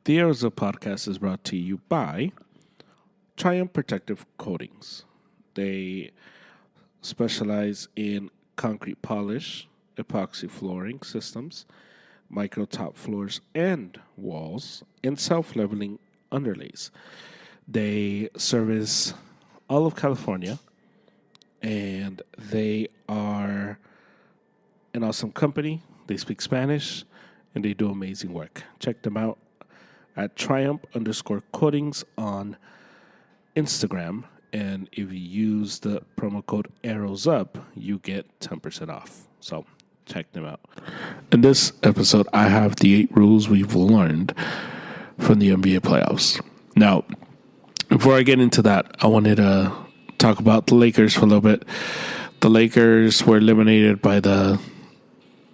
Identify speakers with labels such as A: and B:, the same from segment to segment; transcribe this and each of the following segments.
A: The Arizona podcast is brought to you by Triumph Protective Coatings. They specialize in concrete polish, epoxy flooring systems, micro top floors and walls, and self-leveling underlays. They service all of California, and they are an awesome company. They speak Spanish, and they do amazing work. Check them out at Triumph_coatings on Instagram. And if you use the promo code ArrowsUp, you get 10% off. So check them out. In this episode, I have the 8 rules we've learned from the NBA playoffs. Now, before I get into that, I wanted to talk about the Lakers for a little bit. The Lakers were eliminated by the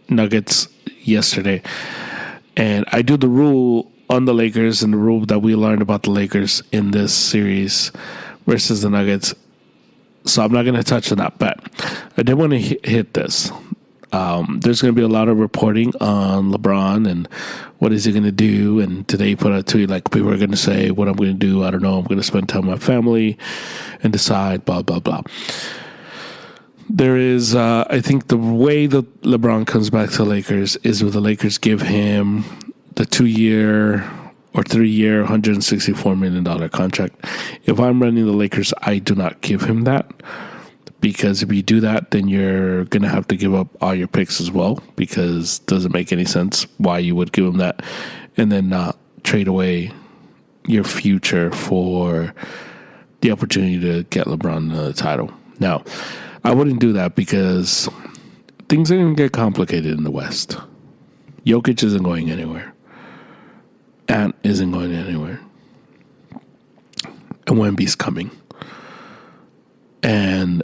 A: Nuggets yesterday. And I do the rule on the Lakers and the rule that we learned about the Lakers in this series versus the Nuggets. So I'm not going to touch on that, but I did want to hit this. There's going to be a lot of reporting on LeBron and what is he going to do. And today he put out a tweet like, people are going to say what I'm going to do. I don't know. I'm going to spend time with my family and decide, blah, blah, blah. There is, I think the way that LeBron comes back to the Lakers is where the Lakers give him the 2-year or 3-year, $164 million contract. If I'm running the Lakers, I do not give him that. Because if you do that, then you're going to have to give up all your picks as well. Because it doesn't make any sense why you would give him that and then not trade away your future for the opportunity to get LeBron the title. Now, I wouldn't do that because things are going to get complicated in the West. Jokic isn't going anywhere. Ant isn't going anywhere. And Wemby's coming. And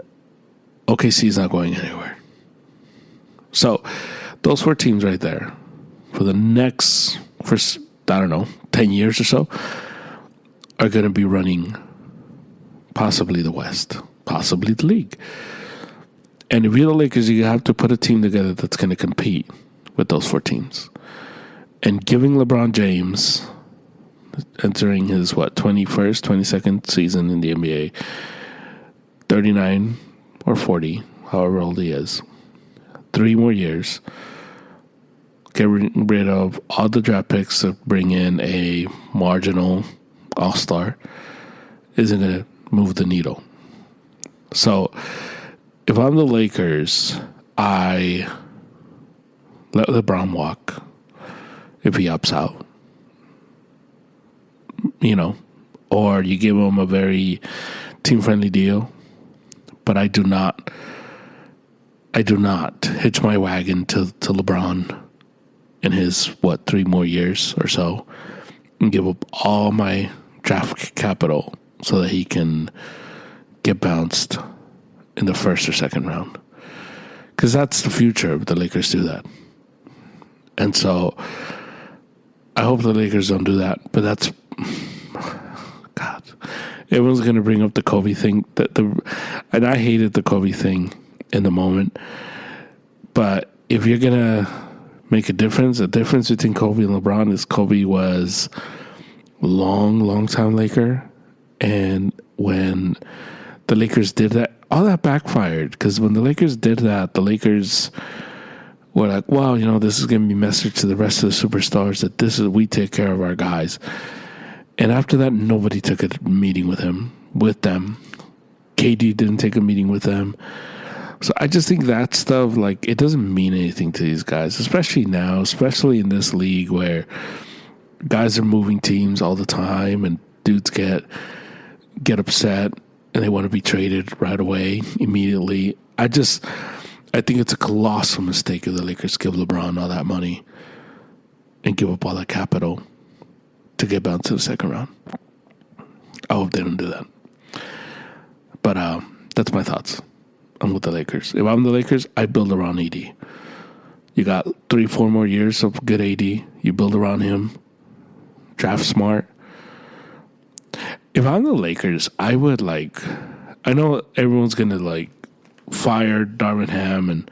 A: OKC's not going anywhere. So, those 4 teams right there, for the next, 10 years or so, are going to be running possibly the West, possibly the league. And if you're the Lakers, you have to put a team together that's going to compete with those 4 teams. And giving LeBron James, entering his, 22nd season in the NBA, 39 or 40, however old he is, 3 more years, get rid of all the draft picks to bring in a marginal all-star, isn't going to move the needle. So, if I'm the Lakers, I let LeBron walk if he opts out. Or you give him a very team-friendly deal. But I do not hitch my wagon to LeBron in his, 3 more years or so and give up all my draft capital so that he can get bounced in the first or second round. Because that's the future if the Lakers do that. And so I hope the Lakers don't do that. But that's, God, everyone's going to bring up the Kobe thing. And I hated the Kobe thing in the moment. But if you're going to make a difference between Kobe and LeBron is Kobe was a long time Laker. And when the Lakers did that, all that backfired. Because when the Lakers did that, the Lakers were like, wow, this is going to be a message to the rest of the superstars that we take care of our guys. And after that, nobody took a meeting with them. KD didn't take a meeting with them. So I just think that stuff, it doesn't mean anything to these guys, especially now, especially in this league where guys are moving teams all the time and dudes get upset and they want to be traded right away, immediately. I think it's a colossal mistake if the Lakers give LeBron all that money and give up all that capital to get bounced to the second round. I hope they don't do that. But that's my thoughts. I'm with the Lakers. If I'm the Lakers, I build around AD. You got 3-4 more years of good AD. You build around him. Draft smart. If I'm the Lakers, I would I know everyone's going to fire Darvin Ham, and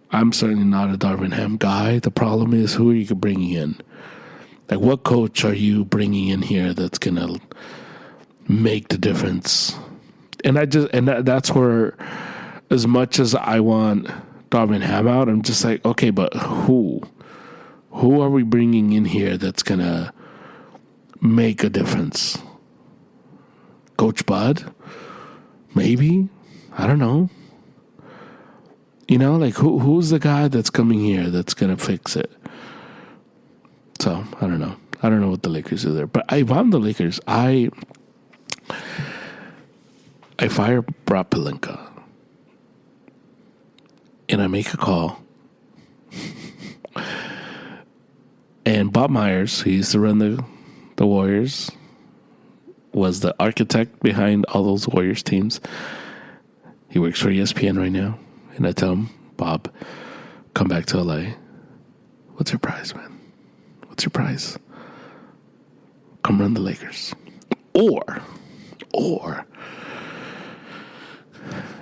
A: I'm certainly not a Darvin Ham guy. The problem is, who are you bringing in? Like, what coach are you bringing in here that's going to make the difference? And that's where, as much as I want Darvin Ham out, I'm just like, okay, but who are we bringing in here that's going to make a difference? Coach Bud? Maybe? I don't know. You know, like, who's the guy that's coming here that's going to fix it? So, I don't know. I don't know what the Lakers do there. But if I'm the Lakers, I fire Rob Pelinka. And I make a call. And Bob Myers, who used to run the Warriors, was the architect behind all those Warriors teams. He works for ESPN right now. And I tell him, Bob, come back to LA. What's your prize, man? What's your prize? Come run the Lakers. Or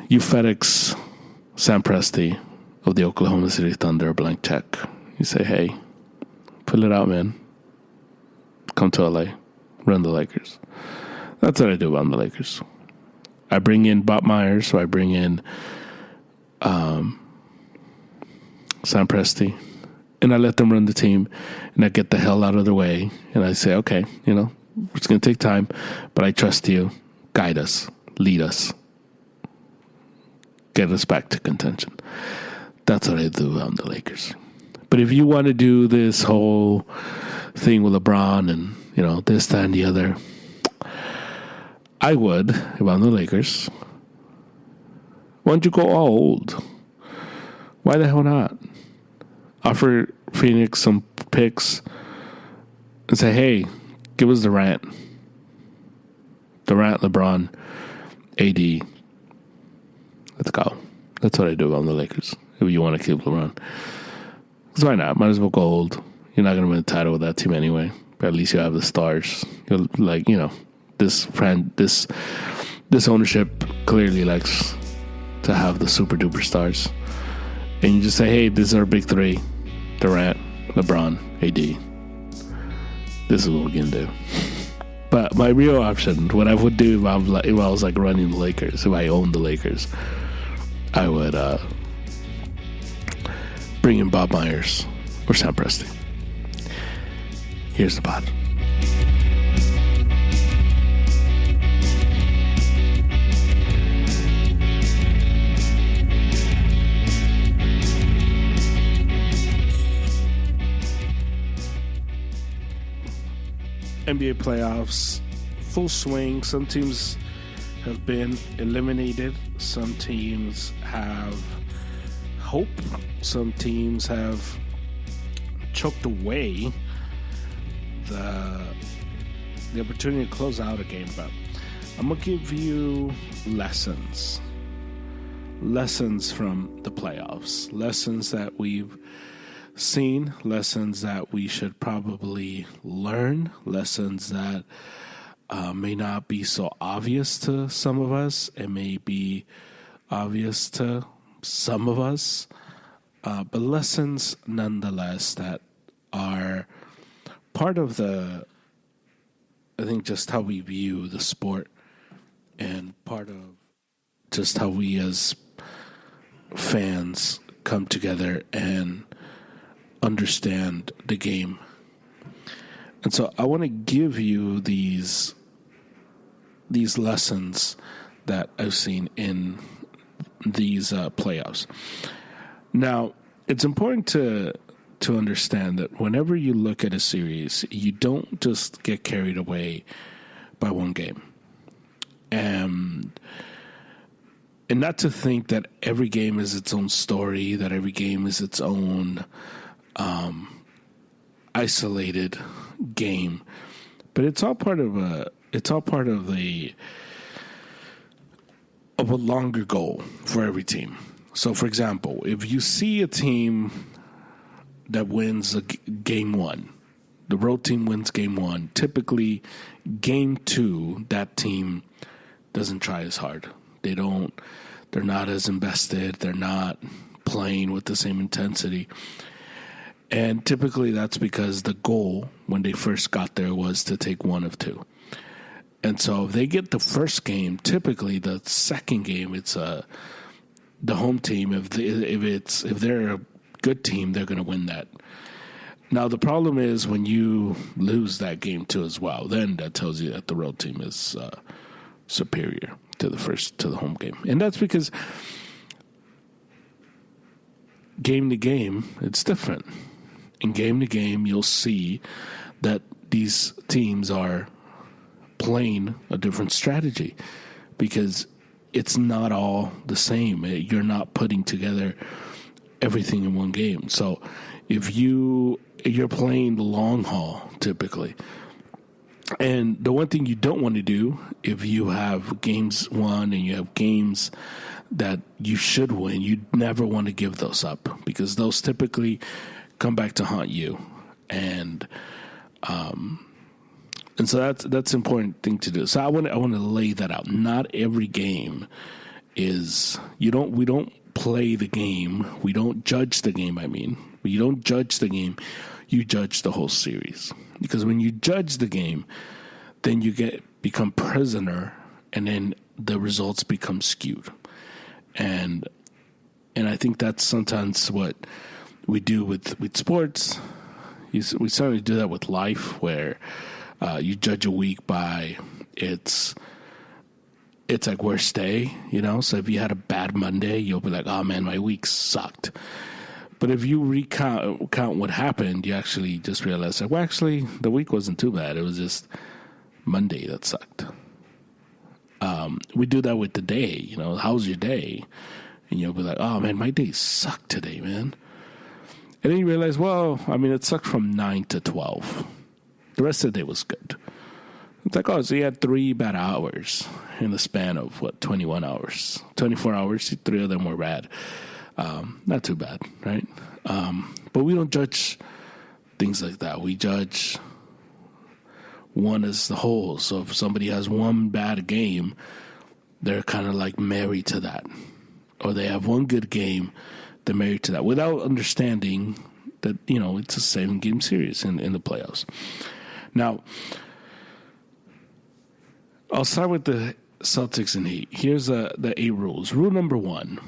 A: you FedEx Sam Presti of the Oklahoma City Thunder a blank check. You say, hey, fill it out, man. Come to LA. Run the Lakers. That's what I do on the Lakers. I bring in Bob Myers, so I bring in Sam Presti, and I let them run the team, and I get the hell out of their way, and I say, okay, you know, it's going to take time, but I trust you. Guide us. Lead us. Get us back to contention. That's what I do on the Lakers. But if you want to do this whole thing with LeBron and, you know, this, that, and the other, I would, if I'm the Lakers. Why don't you go all old? Why the hell not? Offer Phoenix some picks and say, hey, give us Durant, LeBron, AD. Let's go. That's what I do on the Lakers. If you want to keep LeBron. Because why not? Might as well go old. You're not going to win the title with that team anyway. But at least you have the stars. You're like, you know, this ownership clearly likes to have the super duper stars. And you just say, hey, this is our big three. Durant, LeBron, AD. This is what we're going to do. But my real option, what I would do if I was like running the Lakers, if I owned the Lakers, I would bring in Bob Myers or Sam Presti. Here's the pod. NBA playoffs, full swing. Some teams have been eliminated. Some teams have hope. Some teams have choked away the opportunity to close out a game. But I'm going to give you lessons from the playoffs, lessons that we've seen, lessons that we should probably learn, lessons that may not be so obvious to some of us. It may be obvious to some of us, but lessons nonetheless that are part of I think just how we view the sport and part of just how we as fans come together and understand the game. And so I want to give you these lessons that I've seen in these playoffs. Now, it's important to understand that whenever you look at a series, you don't just get carried away by one game. And not to think that every game is its own story, that every game is its own isolated game, but it's all part of a longer goal for every team. So, for example, if you see a team that wins game one, the road team wins game one, typically game two, that team doesn't try as hard. They're not as invested. They're not playing with the same intensity. And typically that's because the goal when they first got there was to take one of two. And so if they get the first game, typically the second game, it's the home team. If they're a good team, they're going to win that. Now the problem is when you lose that game too as well, then that tells you that the road team is superior to the home game, and that's because game to game it's different. In game to game, you'll see that these teams are playing a different strategy because it's not all the same. You're not putting together everything in one game. So if you're playing the long haul typically, and the one thing you don't want to do if you have games won and you have games that you should win, you never want to give those up because those typically come back to haunt you. And so that's an important thing to do. So I want to lay that out. Not every game is we don't play the game. We don't judge the game. You don't judge the game. You judge the whole series. Because when you judge the game, then you become prisoner, and then the results become skewed. And I think that's sometimes what we do with sports. We certainly do that with life, where you judge a week by its like worst day, So if you had a bad Monday, you'll be like, oh man, my week sucked. But if you count what happened, you actually just realize that, well, actually, the week wasn't too bad. It was just Monday that sucked. We do that with the day, how's your day? And you'll be like, oh man, my day sucked today, man. And then you realize, well, it sucked from 9 to 12. The rest of the day was good. It's like, oh, so you had 3 bad hours in the span of, 21 hours? 24 hours, 3 of them were bad. Not too bad, right? But we don't judge things like that. We judge one as the whole. So if somebody has one bad game, they're kind of like married to that. Or they have one good game, they're married to that, without understanding that, it's a 7-game series in the playoffs. Now, I'll start with the Celtics and Heat. Here's the 8 rules. Rule number 1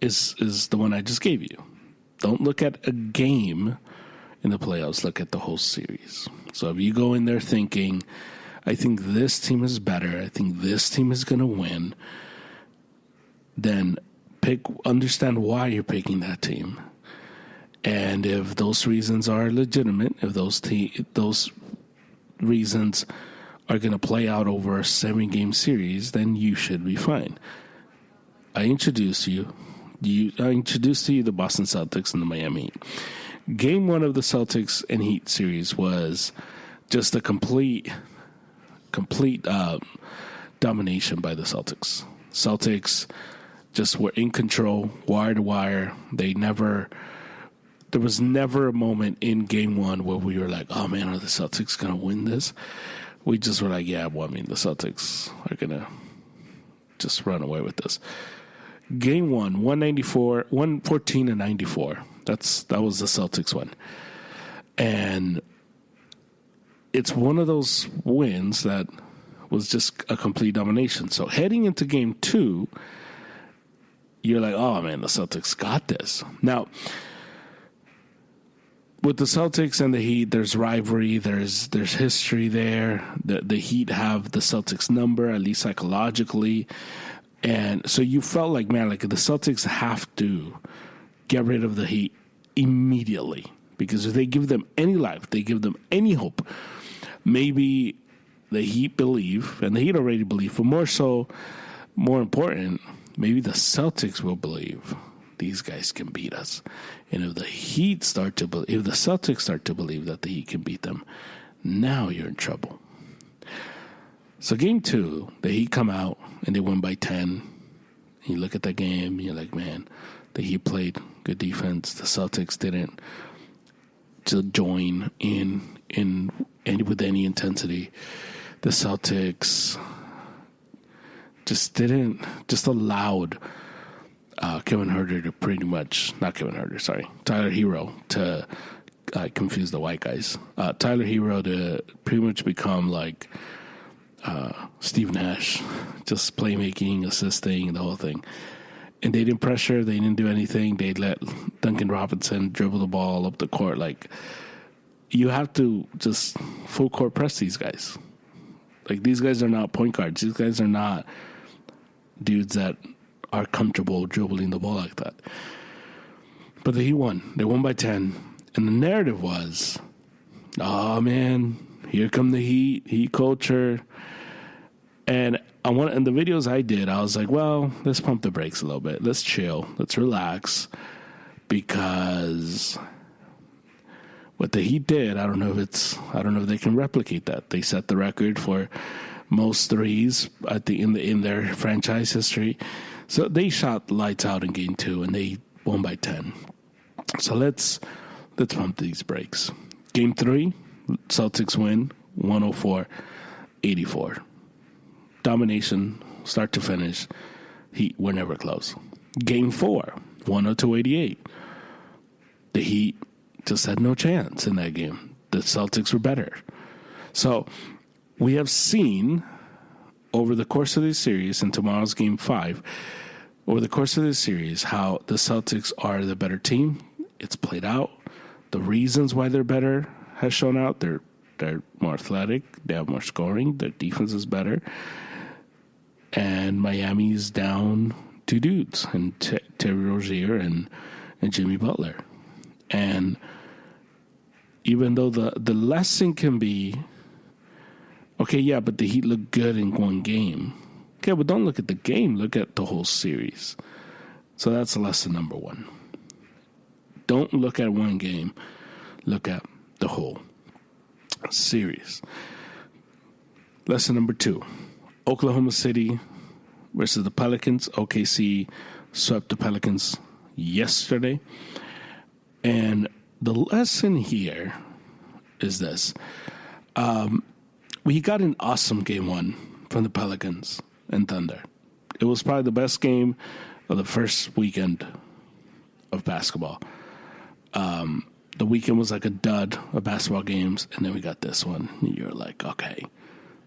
A: is the one I just gave you. Don't look at a game in the playoffs. Look at the whole series. So if you go in there thinking, I think this team is better, I think this team is going to win, then understand why you're picking that team. And if those reasons are legitimate, if those reasons are going to play out over a 7-game series, then you should be fine. I introduced to you the Boston Celtics and the Miami Heat. Game 1 of the Celtics and Heat series was just a complete domination by the Celtics. Celtics just were in control, wire to wire. There was never a moment in Game 1 where we were like, oh man, are the Celtics going to win this? We just were like, yeah, well, the Celtics are going to just run away with this. Game 1, 114-94. That was the Celtics one. And it's one of those wins that was just a complete domination. So heading into Game 2, you're like, oh man, the Celtics got this. Now, with the Celtics and the Heat, there's rivalry, there's history there. The Heat have the Celtics number, at least psychologically. And so you felt like, man, like the Celtics have to get rid of the Heat immediately. Because if they give them any life, they give them any hope, maybe the Heat believe, and the Heat already believe, but more important, maybe the Celtics will believe these guys can beat us. And if the Celtics start to believe that the Heat can beat them, now you're in trouble. So Game 2, the Heat come out and they win by 10. You look at the game, you're like, man, the Heat played good defense. The Celtics didn't to join in with any intensity. The Celtics just allowed Kevin Herter to pretty much, not Kevin Herter, sorry, Tyler Hero to confuse the white guys. Tyler Hero to pretty much become like Steve Nash, just playmaking, assisting, the whole thing. And they didn't pressure, they didn't do anything. They let Duncan Robinson dribble the ball up the court. Like, you have to just full court press these guys. Like, these guys are not point guards. These guys are not dudes that are comfortable dribbling the ball like that. But the Heat won. They won by 10. And the narrative was, oh, man, here come the Heat culture. And in the videos I did, I was like, well, let's pump the brakes a little bit. Let's chill. Let's relax. Because what the Heat did, I don't know if they can replicate that. They set the record for most threes in their franchise history. So they shot lights out in game 2, and they won by 10. So let's pump these brakes. Game 3, Celtics win 104-84. Domination, start to finish. Heat were never close. Game 4, 102-88. The Heat just had no chance in that game. The Celtics were better. So we have seen over the course of this series, and tomorrow's game 5, over the course of this series, how the Celtics are the better team. It's played out. The reasons why they're better has shown out. They're more athletic. They have more scoring. Their defense is better. And Miami's down 2 dudes, and Terry Rozier and Jimmy Butler. And even though the lesson can be, okay, yeah, but the Heat look good in one game. Okay, but don't look at the game. Look at the whole series. So that's lesson number 1. Don't look at one game. Look at the whole series. Lesson number 2. Oklahoma City versus the Pelicans. OKC swept the Pelicans yesterday. And the lesson here is this. We got an awesome game 1 from the Pelicans and Thunder. It was probably the best game of the first weekend of basketball. The weekend was like a dud of basketball games, and then we got this one. And you're like, okay,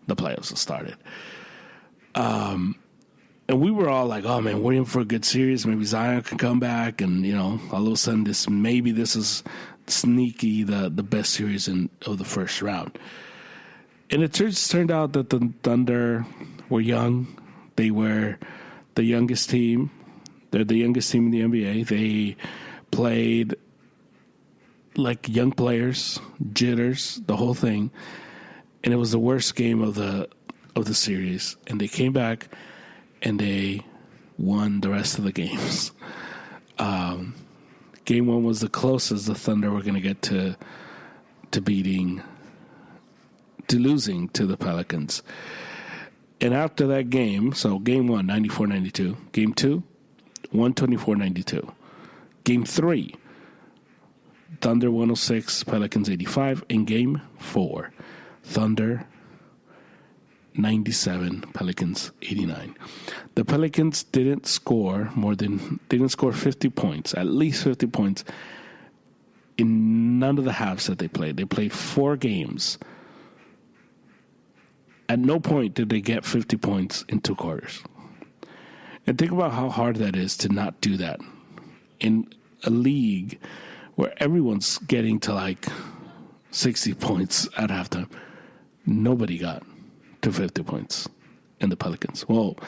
A: the playoffs have started. And we were all like, oh, man, we're in for a good series. Maybe Zion can come back. And, all of a sudden, this is sneaky the best series of the first round. And it just turned out that the Thunder were young. They were the youngest team. They're the youngest team in the NBA. They played like young players, jitters, the whole thing. And it was the worst game of the series. And they came back and they won the rest of the games. Game 1 was the closest the Thunder were going to get to losing to the Pelicans. And after that game, so game 1, 94-92. Game 2, 124-92. Game 3, Thunder 106, Pelicans 85. And game 4, Thunder 97, Pelicans 89. The Pelicans didn't score 50 points, at least 50 points, in none of the halves that they played. They played 4 games. At no point did they get 50 points in 2 quarters. And think about how hard that is to not do that in a league where everyone's getting to like 60 points at halftime. Nobody got to 50 points in the Pelicans. Well,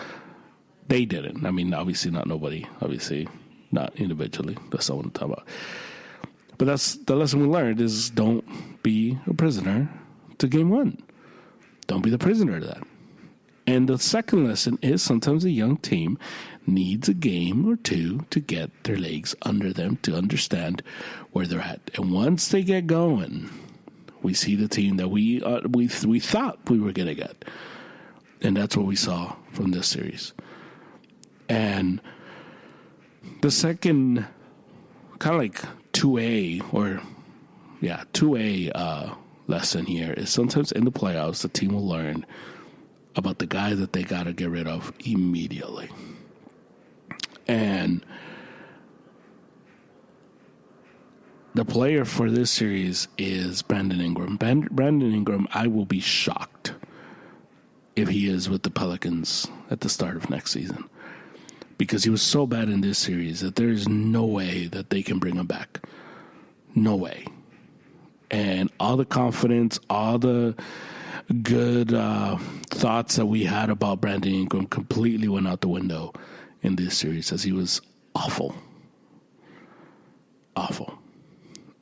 A: they didn't. I mean, obviously not nobody. Obviously not individually. That's not what I'm talking about. But that's the lesson we learned is don't be a prisoner to game 1. Don't be the prisoner to that. And the second lesson is sometimes a young team needs a game or 2 to get their legs under them to understand where they're at. And once they get going, we see the team that we thought we were going to get. And that's what we saw from this series. And the second kind of like 2A lesson here is sometimes in the playoffs, the team will learn about the guy that they got to get rid of immediately. And the player for this series is Brandon Ingram. Brandon Ingram, I will be shocked if he is with the Pelicans at the start of next season, because he was so bad in this series that there is no way that they can bring him back. No way. And all the confidence, all the good thoughts that we had about Brandon Ingram completely went out the window in this series, as he was awful. Awful.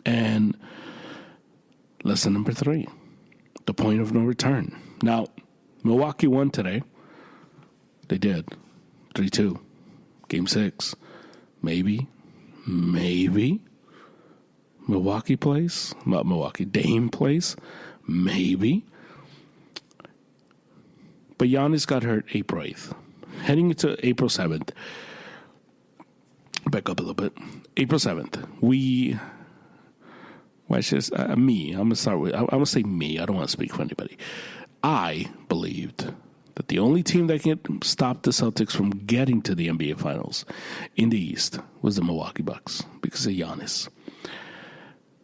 A: And lesson number 3, the point of no return. Now, Milwaukee won today. They did. 3-2. Game 6. Maybe. Milwaukee plays. Not Milwaukee. Dame plays. Maybe. But Giannis got hurt April 8th. Heading into April 7th. Back up a little bit. April 7th. Me. I'm going to start with, I'm going to say me. I don't want to speak for anybody. I believed that the only team that can stop the Celtics from getting to the NBA Finals in the East was the Milwaukee Bucks because of Giannis.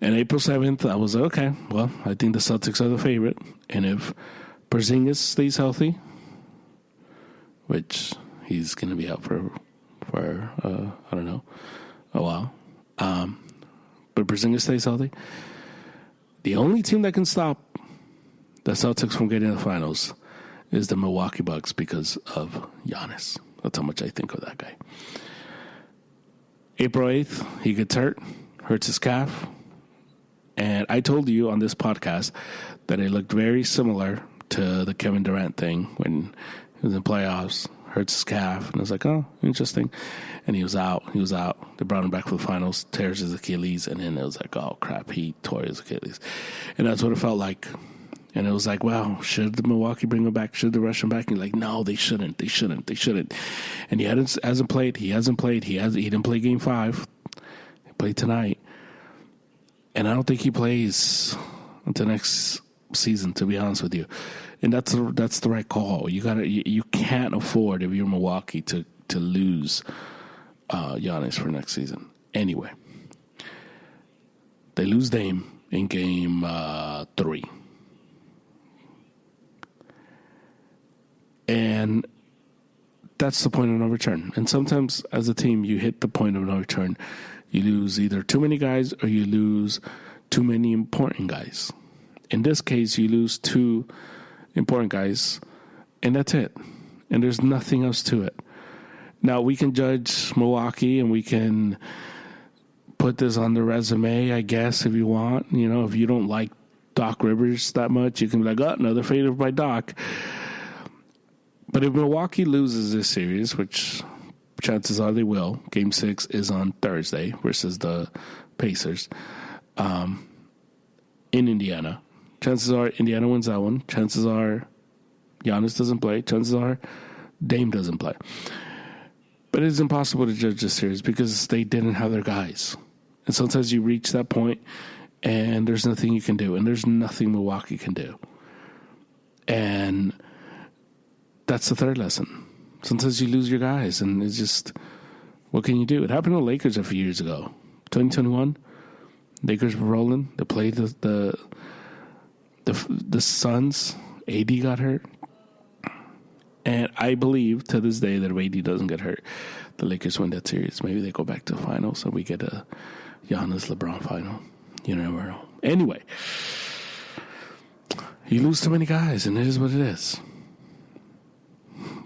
A: And April 7th, I was like, okay, well, I think the Celtics are the favorite. And if Porzingis stays healthy, which he's going to be out for I don't know, a while. But Porzingis stays healthy. The only team that can stop the Celtics from getting to the finals is the Milwaukee Bucks because of Giannis. That's how much I think of that guy. April 8th, he gets hurts his calf. And I told you on this podcast that it looked very similar to the Kevin Durant thing when he was in playoffs, hurts his calf. And I was like, oh, interesting. And he was out. They brought him back for the finals, tears his Achilles. And then it was like, oh, crap, he tore his Achilles. And that's what it felt like. And it was like, wow, should the Milwaukee bring him back? Should they rush him back? And you're like, no, they shouldn't. And he hasn't played. He didn't play Game 5. He played tonight. And I don't think he plays until next season, to be honest with you. And that's the right call. You can't afford, if you're Milwaukee, to lose Giannis for next season. Anyway, they lose Dame in Game 3. And that's the point of no return. And sometimes as a team, you hit the point of no return. You lose either too many guys or you lose too many important guys. In this case, you lose 2 important guys, and that's it. And there's nothing else to it. Now, we can judge Milwaukee, and we can put this on the resume, I guess, if you want. You know, if you don't like Doc Rivers that much, you can be like, oh, another failure by Doc. But if Milwaukee loses this series, which chances are they will, Game 6 is on Thursday versus the Pacers in Indiana. Chances are Indiana wins that one. Chances are Giannis doesn't play. Chances are Dame doesn't play. But it's impossible to judge this series because they didn't have their guys. And sometimes you reach that point and there's nothing you can do. And there's nothing Milwaukee can do. And that's the third lesson. Sometimes you lose your guys, and it's just, what can you do? It happened to the Lakers a few years ago. 2021, Lakers were rolling. They played the Suns. AD got hurt. And I believe to this day that if AD doesn't get hurt, the Lakers win that series. Maybe they go back to the finals and we get a Giannis LeBron final. You never know. Anyway, you lose too many guys, and it is what it is.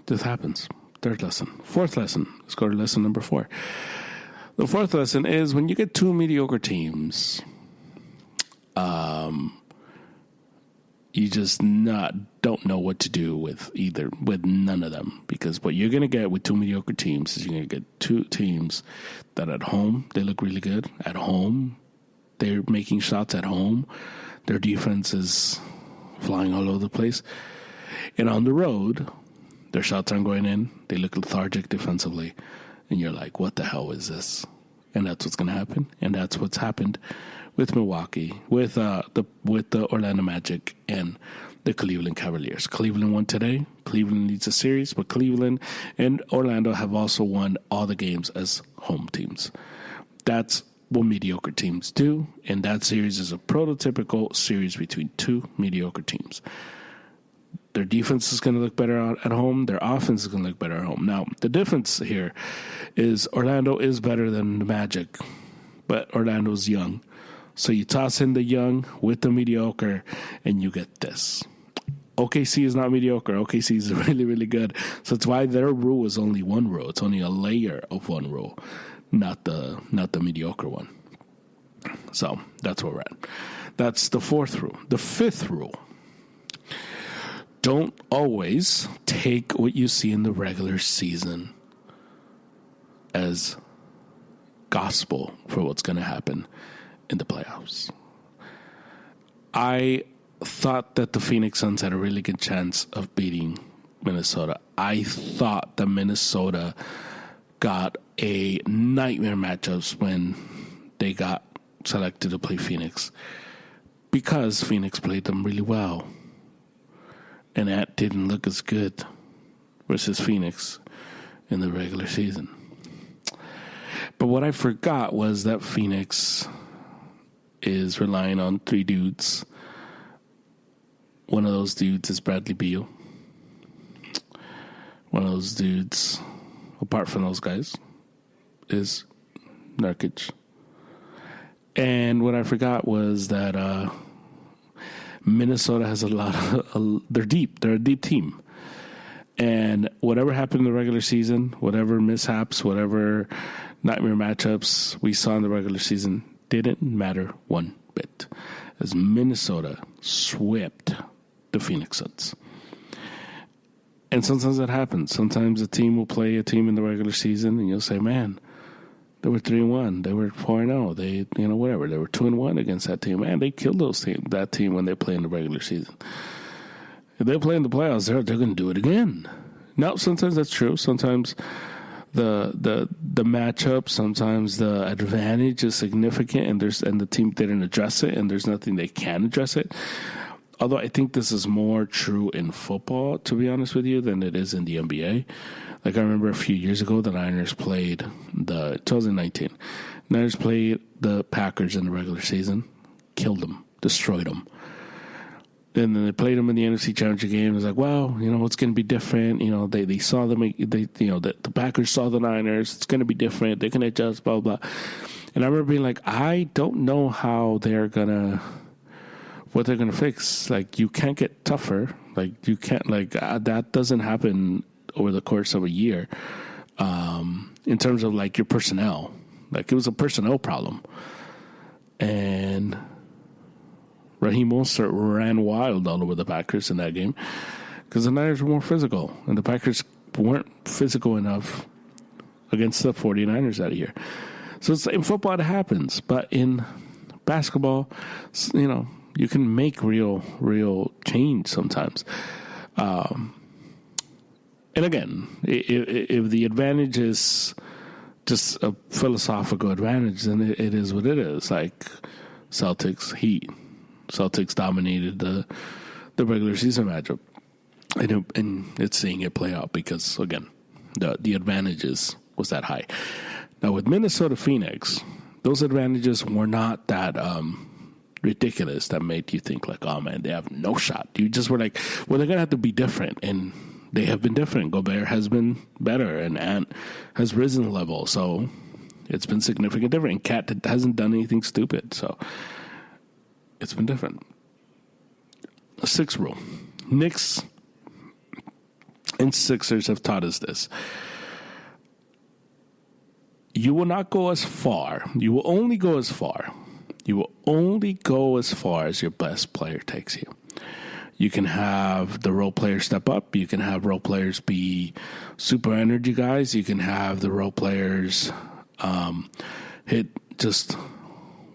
A: This happens. Third lesson. Fourth lesson. Let's go to lesson number 4. The fourth lesson is when you get 2 mediocre teams, you just don't know what to do with none of them. Because what you're going to get with 2 mediocre teams is you're going to get 2 teams that at home, they look really good. At home, they're making shots at home. Their defense is flying all over the place. And on the road, their shots aren't going in. They look lethargic defensively. And you're like, what the hell is this? And that's what's going to happen. And that's what's happened with Milwaukee, with the Orlando Magic, and the Cleveland Cavaliers. Cleveland won today. Cleveland leads the series, but Cleveland and Orlando have also won all the games as home teams. That's what mediocre teams do, and that series is a prototypical series between two mediocre teams. Their defense is going to look better at home. Their offense is going to look better at home. Now, the difference here is Orlando is better than the Magic, but Orlando's young. So you toss in the young with the mediocre, and you get this. OKC is not mediocre. OKC is really, really good. So that's why their rule is only one rule. It's only a layer of one rule, not the mediocre one. So that's where we're at. That's the fourth rule. The fifth rule. Don't always take what you see in the regular season as gospel for what's going to happen in the playoffs. I thought that the Phoenix Suns had a really good chance of beating Minnesota. I thought that Minnesota got a nightmare matchups when they got selected to play Phoenix because Phoenix played them really well. And that didn't look as good versus Phoenix in the regular season. But what I forgot was that Phoenix is relying on three dudes. One of those dudes is Bradley Beal. One of those dudes, apart from those guys, is Nurkic. And what I forgot was that Minnesota has a lot of, they're deep. They're a deep team. And whatever happened in the regular season, whatever mishaps, whatever nightmare matchups we saw in the regular season didn't matter one bit, as Minnesota swept the Phoenix Suns. And sometimes that happens. Sometimes a team will play a team in the regular season, and you'll say, man, they were 3-1. They were 4-0. They, whatever. They were 2-1 against that team. Man, they killed that team when they play in the regular season. If they play in the playoffs, they're going to do it again. Now, sometimes that's true. Sometimes the matchup, sometimes the advantage is significant, and the team didn't address it, and there's nothing they can address it. Although I think this is more true in football, to be honest with you, than it is in the NBA. Like, I remember a few years ago, the Niners played 2019. Niners played the Packers in the regular season, killed them, destroyed them. And then they played them in the NFC Championship game. It was like, well, it's going to be different. They saw them. The Packers saw the Niners. It's going to be different. They can adjust. Blah blah. And I remember being like, I don't know how what they're gonna fix. Like, you can't get tougher. Like, you can't. That doesn't happen over the course of a year. In terms of your personnel, it was a personnel problem, and Raheem Mostert ran wild all over the Packers in that game because the Niners were more physical, and the Packers weren't physical enough against the 49ers that year. So in football it happens, but in basketball, you can make real change sometimes. And again, if the advantage is just a philosophical advantage, then it is what it is. Like Celtics, Heat. Celtics dominated the regular season matchup. And it's seeing it play out because, again, the advantages was that high. Now, with Minnesota Phoenix, those advantages were not that ridiculous that made you think, oh, man, they have no shot. You just were like, well, they're going to have to be different. And they have been different. Gobert has been better, and Ant has risen a level. So it's been significantly different. And Cat hasn't done anything stupid. So it's been different. The sixth rule. Knicks and Sixers have taught us this. You will not go as far. You will only go as far. You will only go as far as your best player takes you. You can have the role players step up. You can have role players be super energy guys. You can have the role players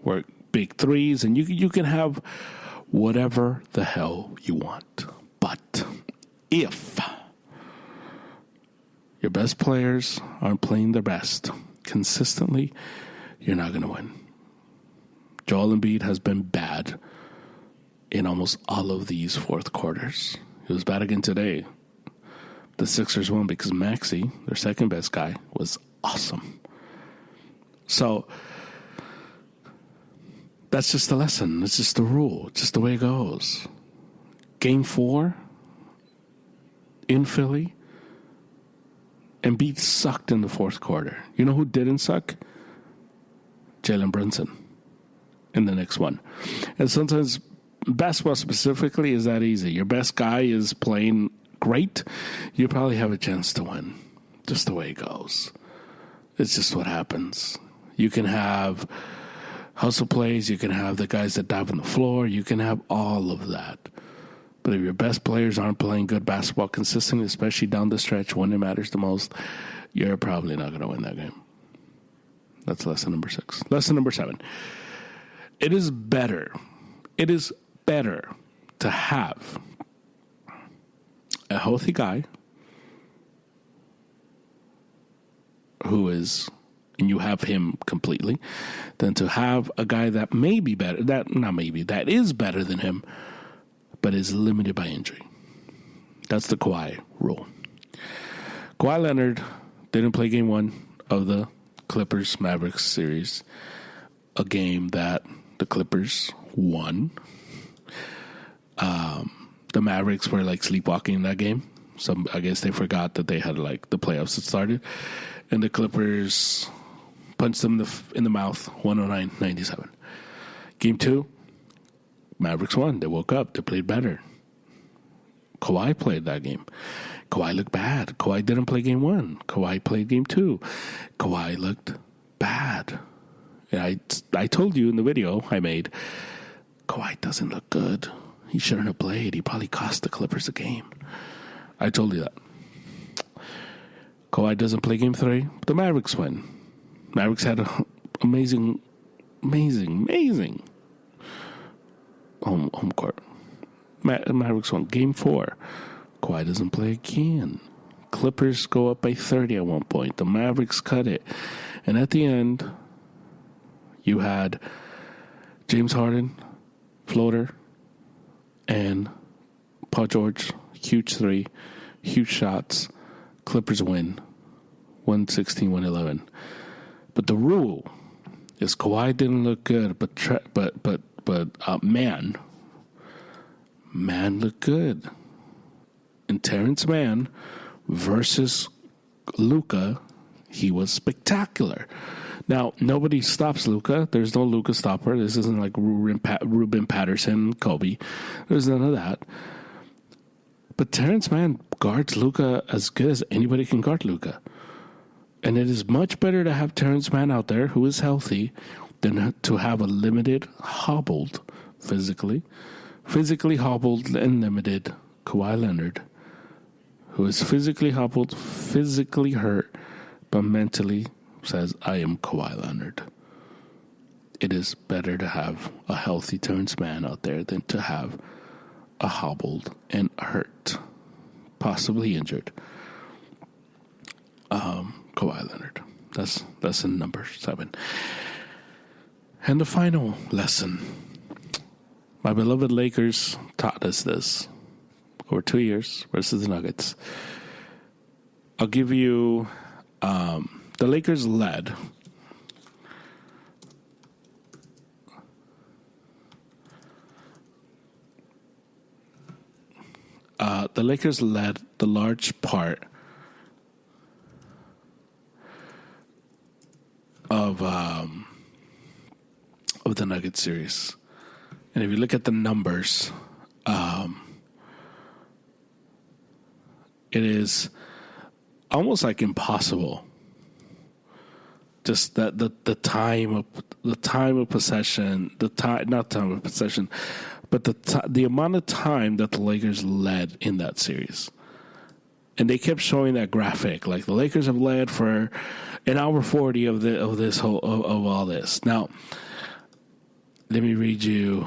A: work big threes. And you can have whatever the hell you want. But if your best players aren't playing their best consistently, you're not going to win. Joel Embiid has been bad in almost all of these fourth quarters. He was bad again today. The Sixers won because Maxey, their second best guy, was awesome. So that's just the lesson. It's just the rule. It's just the way it goes. Game 4 in Philly, Embiid sucked in the fourth quarter. You know who didn't suck? Jalen Brunson in the next one. And sometimes basketball specifically is that easy. Your best guy is playing great, you probably have a chance to win. Just the way it goes. It's just what happens. You can have hustle plays. You can have the guys that dive on the floor. You can have all of that. But if your best players aren't playing good basketball consistently, especially down the stretch when it matters the most, you're probably not going to win that game. That's lesson number 6. Lesson number 7. It is better to have a healthy guy who is, and you have him completely, than to have a guy that may be better, that is better than him, but is limited by injury. That's the Kawhi rule. Kawhi Leonard didn't play game 1 of the Clippers-Mavericks series, a game that the Clippers won. The Mavericks were like sleepwalking in that game. So I guess they forgot that they had like the playoffs had started. And the Clippers punched them in the mouth, 109-97. Game 2, Mavericks won. They woke up. They played better. Kawhi played that game. Kawhi looked bad. Kawhi didn't play game 1. Kawhi played game 2. Kawhi looked bad. And I told you in the video I made, Kawhi doesn't look good. He shouldn't have played. He probably cost the Clippers a game. I told you that. Kawhi doesn't play game 3. The Mavericks win. Mavericks had an amazing home court. Mavericks won game 4. Kawhi doesn't play again. Clippers go up by 30 at one point. The Mavericks cut it. And at the end, you had James Harden, floater, and Paul George, huge 3, huge shots. Clippers win, 116-111. But the rule is Kawhi didn't look good, but Man looked good. And Terrence Mann versus Luka, he was spectacular. Now, nobody stops Luka. There's no Luka stopper. This isn't like Ruben Patterson, Kobe. There's none of that. But Terrence Mann guards Luka as good as anybody can guard Luka. And it is much better to have Terrence Mann out there who is healthy than to have a limited, hobbled, physically hobbled and limited Kawhi Leonard, who is physically hobbled, physically hurt, but mentally says, I am Kawhi Leonard. It is better to have a healthy Terrence Mann out there than to have a hobbled and hurt, possibly injured Kawhi Leonard. That's lesson number 7. And the final lesson. My beloved Lakers taught us this over 2 years versus the Nuggets. I'll give you, the Lakers led the large part of the Nuggets series. And if you look at the numbers, it is almost like impossible. Just that the time of possession, not time of possession, but the amount of time that the Lakers led in that series. And they kept showing that graphic, like the Lakers have led for an hour 40 of all this. Now, let me read you.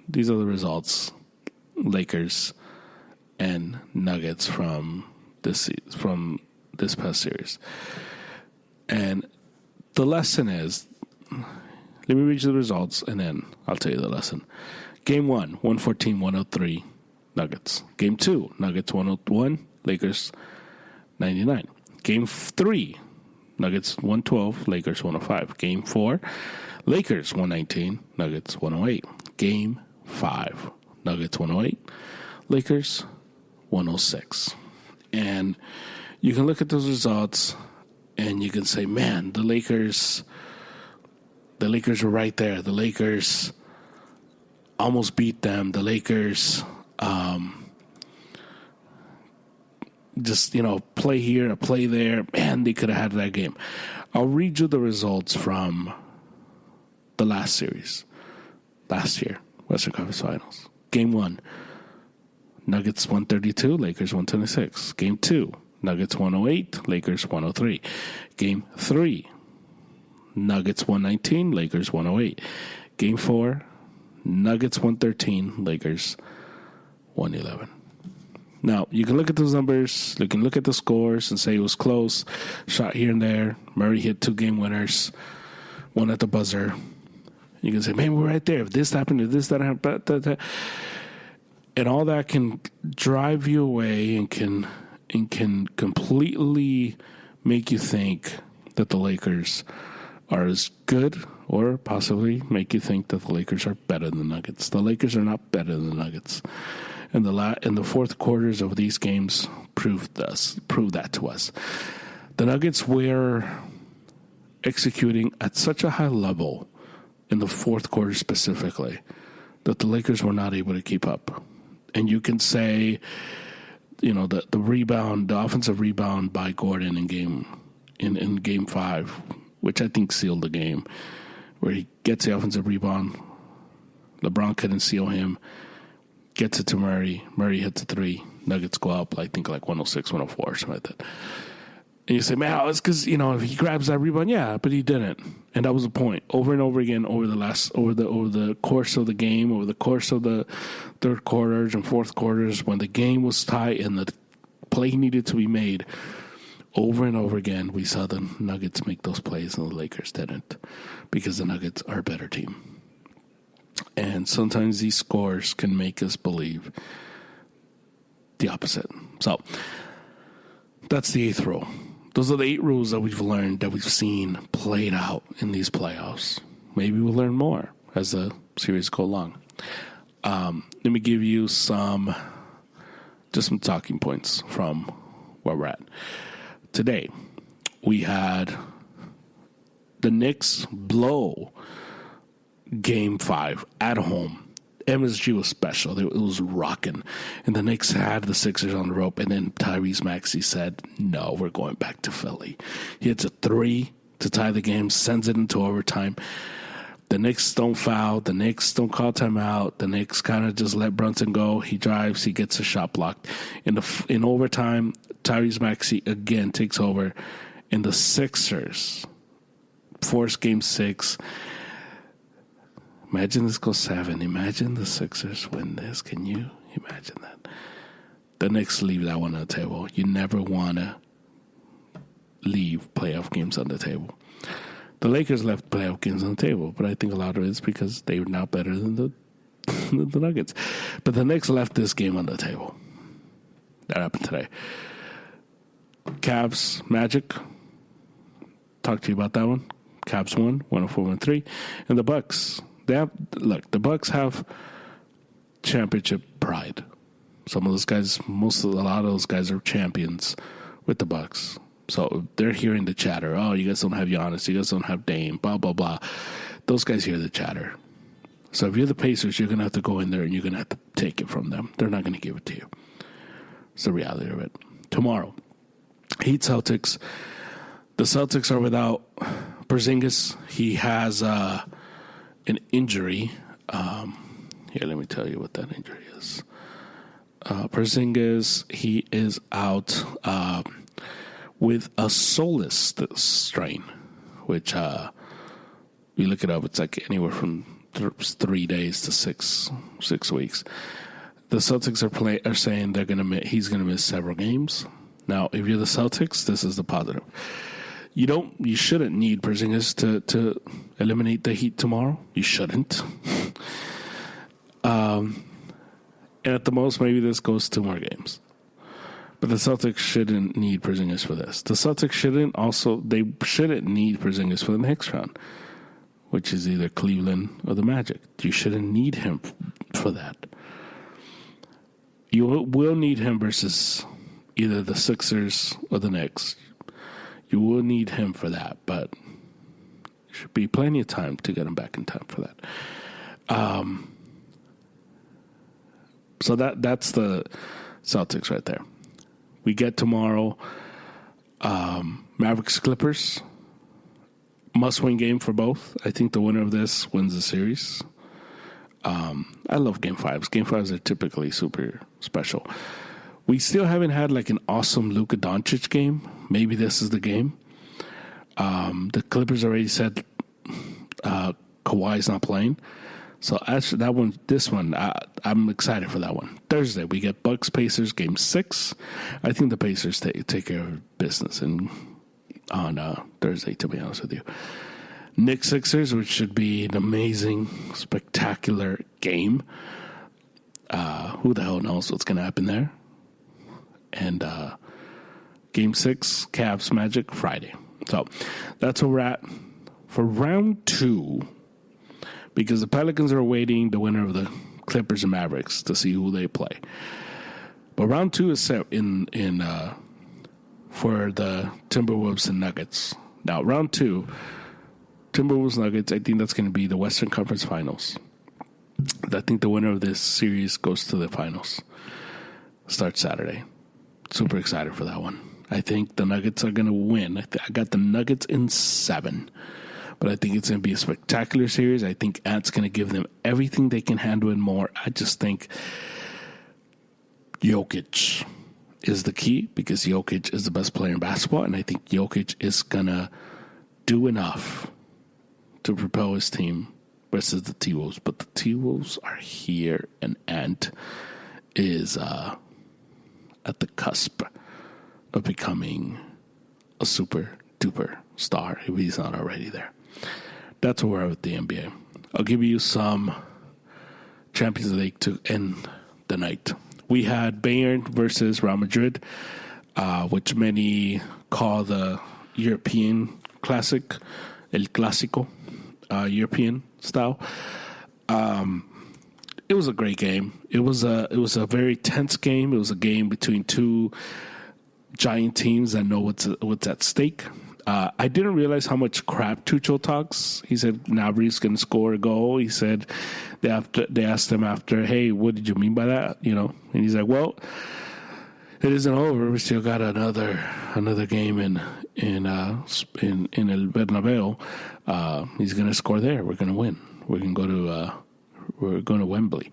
A: These are the results: Lakers and Nuggets from this past series. And the lesson is, let me read you the results, and then I'll tell you the lesson. Game 1, 114-103, Nuggets. Game 2, Nuggets 101, Lakers 99. Game 3, Nuggets 112, Lakers 105. Game 4, Lakers 119, Nuggets 108. Game 5, Nuggets 108, Lakers 106. And you can look at those results and you can say, man, the Lakers were right there. The Lakers almost beat them. The Lakers just, play here, play there. Man, they could have had that game. I'll read you the results from the last series. Last year, Western Conference Finals. Game 1, Nuggets 132, Lakers 126. Game 2, Nuggets 108, Lakers 103. Game 3, Nuggets 119, Lakers 108. Game 4, Nuggets 113, Lakers 111. Now, you can look at those numbers, you can look at the scores and say it was close, shot here and there. Murray hit 2 game winners, one at the buzzer. You can say, man, we're right there. If this happened, if this, that happened, and all that can drive you away and can completely make you think that the Lakers are as good, or possibly make you think that the Lakers are better than the Nuggets. The Lakers are not better than the Nuggets. And the fourth quarters of these games proved that to us. The Nuggets were executing at such a high level in the fourth quarter specifically that the Lakers were not able to keep up. And you can say, the rebound, the offensive rebound by Gordon in game 5, which I think sealed the game, where he gets the offensive rebound. LeBron couldn't seal him. Gets it to Murray. Murray hits a 3. Nuggets go up, I think, like 106, 104, or something like that. And you say, man, it's because, if he grabs that rebound, yeah, but he didn't. And that was the point. Over and over again, over the course of the game, over the course of the third quarters and fourth quarters, when the game was tight and the play needed to be made, over and over again, we saw the Nuggets make those plays and the Lakers didn't, because the Nuggets are a better team. And sometimes these scores can make us believe the opposite. So that's the 8th rule. Those are the 8 rules that we've learned, that we've seen played out in these playoffs. Maybe we'll learn more as the series go along. Let me give you some talking points from where we're at. Today, we had the Knicks blow Game 5 at home. MSG was special. It was rocking. And the Knicks had the Sixers on the rope, and then Tyrese Maxey said, no, we're going back to Philly. He hits a 3 to tie the game, sends it into overtime. The Knicks don't foul. The Knicks don't call timeout. The Knicks kind of just let Brunson go. He drives. He gets a shot blocked. In overtime, Tyrese Maxey again takes over, and the Sixers force Game 6. Imagine this goes 7. Imagine the Sixers win this. Can you imagine that? The Knicks leave that one on the table. You never want to leave playoff games on the table. The Lakers left playoff games on the table, but I think a lot of it is because they were now better than the Nuggets. But the Knicks left this game on the table. That happened today. Cavs, Magic. Talk to you about that one. Cavs won, 104-103. And the Bucks. The Bucks have championship pride. A lot of those guys are champions with the Bucks. So they're hearing the chatter. Oh, you guys don't have Giannis. You guys don't have Dame. Blah, blah, blah. Those guys hear the chatter. So if you're the Pacers, you're going to have to go in there and you're going to have to take it from them. They're not going to give it to you. It's the reality of it. Tomorrow, Heat Celtics. The Celtics are without Porzingis. He has an injury. Here, let me tell you what that injury is. Porzingis, he is out with a soleus strain, which you look it up, it's like anywhere from 3 days to six weeks. The Celtics are saying he's gonna miss several games. Now, if you're the Celtics, this is the positive. You shouldn't need Porzingis to eliminate the Heat tomorrow. You shouldn't. And at the most, maybe this goes 2 more games. But the Celtics shouldn't need Porzingis for this. The Celtics shouldn't need Porzingis for the next round, which is either Cleveland or the Magic. You shouldn't need him for that. You will need him versus either the Sixers or the Knicks. You will need him for that, but there should be plenty of time to get him back in time for that. So that's the Celtics right there. We get tomorrow Mavericks Clippers. Must-win game for both. I think the winner of this wins the series. I love Game 5s. Game 5s are typically super special. We still haven't had like an awesome Luka Doncic game. Maybe this is the game. The Clippers already said Kawhi's not playing. So actually, I'm excited for that one. Thursday, we get Bucks Pacers Game 6. I think the Pacers take care of business on Thursday, to be honest with you. Knicks Sixers, which should be an amazing, spectacular game. Who the hell knows what's going to happen there? And Game 6, Cavs Magic, Friday. So that's where we're at for round 2, because the Pelicans are awaiting the winner of the Clippers and Mavericks to see who they play. But round 2 is set in for the Timberwolves and Nuggets. Now, round 2, Timberwolves Nuggets, I think that's going to be the Western Conference Finals. I think the winner of this series goes to the finals. Starts Saturday. Super excited for that one. I think the Nuggets are going to win. I got the Nuggets in 7. But I think it's going to be a spectacular series. I think Ant's going to give them everything they can handle and more. I just think Jokic is the key, because Jokic is the best player in basketball. And I think Jokic is going to do enough to propel his team versus the T-Wolves. But the T-Wolves are here, and Ant is at the cusp of becoming a super-duper star if he's not already there. That's where we're at with the NBA. I'll give you some Champions League to end the night. We had Bayern versus Real Madrid, which many call the European classic, El Clásico, European style. It was a great game. It was a very tense game. It was a game between two giant teams that know what's at stake. I didn't realize how much crap Tuchel talks. He said Gnabry's going to score a goal. He said they asked him after, "Hey, what did you mean by that?" And he's like, "Well, it isn't over. We still got another game in El Bernabeu. He's going to score there. We're going to win. We're going to Wembley."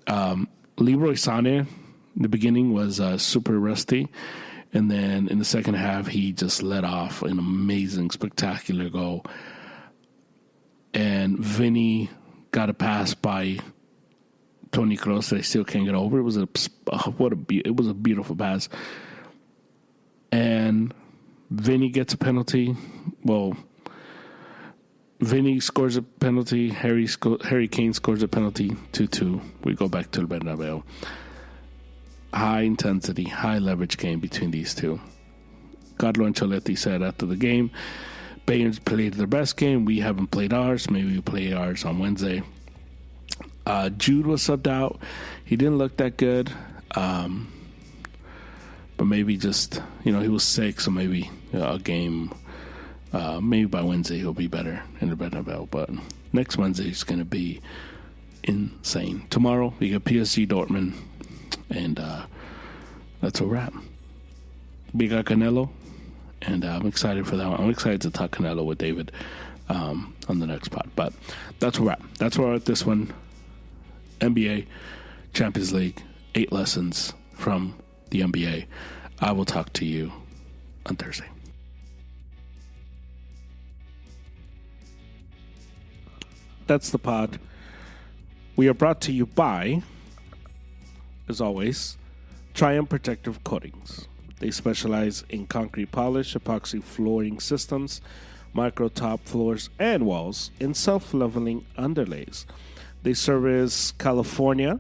A: Leroy Sané in the beginning was super rusty. And then in the second half, he just let off an amazing, spectacular goal. And Vinny got a pass by Toni Kroos that I still can't get over. It was a beautiful pass. And Vinny gets a penalty. Well, Vinny scores a penalty. Harry Kane scores a penalty. 2-2. We go back to the Bernabeu. High intensity, high leverage game between these two. Carlo Ancelotti said after the game, Bayern's played their best game. We haven't played ours. Maybe we play ours on Wednesday. Jude was subbed out. He didn't look that good. But maybe just, he was sick, so maybe a game, maybe by Wednesday he'll be better in the Bernabeu. But next Wednesday is going to be insane. Tomorrow we got PSG Dortmund. And that's a wrap. We got Canelo, and I'm excited for that one. I'm excited to talk Canelo with David on the next pod. But that's a wrap. That's where we're at this one. NBA, Champions League, 8 lessons from the NBA. I will talk to you on Thursday. That's the pod. We are brought to you by, as always, Triumph Protective Coatings. They specialize in concrete polish, epoxy flooring systems, micro top floors and walls, and self-leveling underlays. They service California,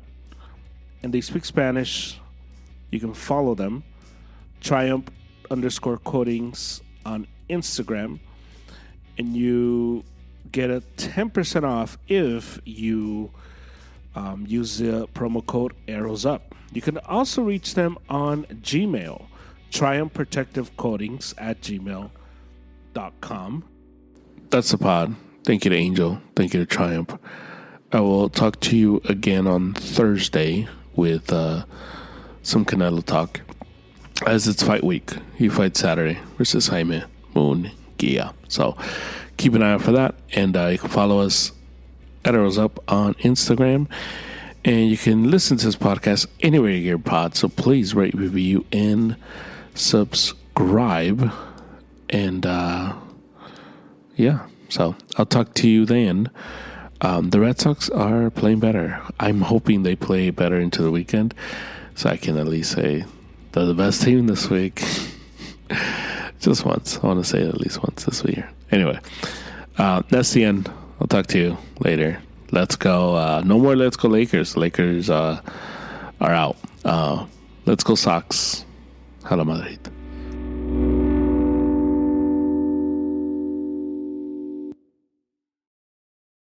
A: and they speak Spanish. You can follow them. Triumph_coatings on Instagram. And you get a 10% off if you use the promo code ArrowsUp. You can also reach them on Gmail, triumphprotectivecoatings@gmail.com. That's the pod. Thank you to Angel. Thank you to Triumph. I will talk to you again on Thursday with some Canelo talk, as it's fight week. He fights Saturday versus Jaime Munguia. So keep an eye out for that. And you can follow us at Arrows Up on Instagram. And you can listen to this podcast anywhere you get your pod. So please rate, review, and subscribe. And so I'll talk to you then. The Red Sox are playing better. I'm hoping they play better into the weekend, so I can at least say they're the best team this week. Just once. I want to say it at least once this year. Anyway, that's the end. I'll talk to you later. Let's go. No more Let's Go Lakers. Lakers are out. Let's go Sox. Hala Madrid.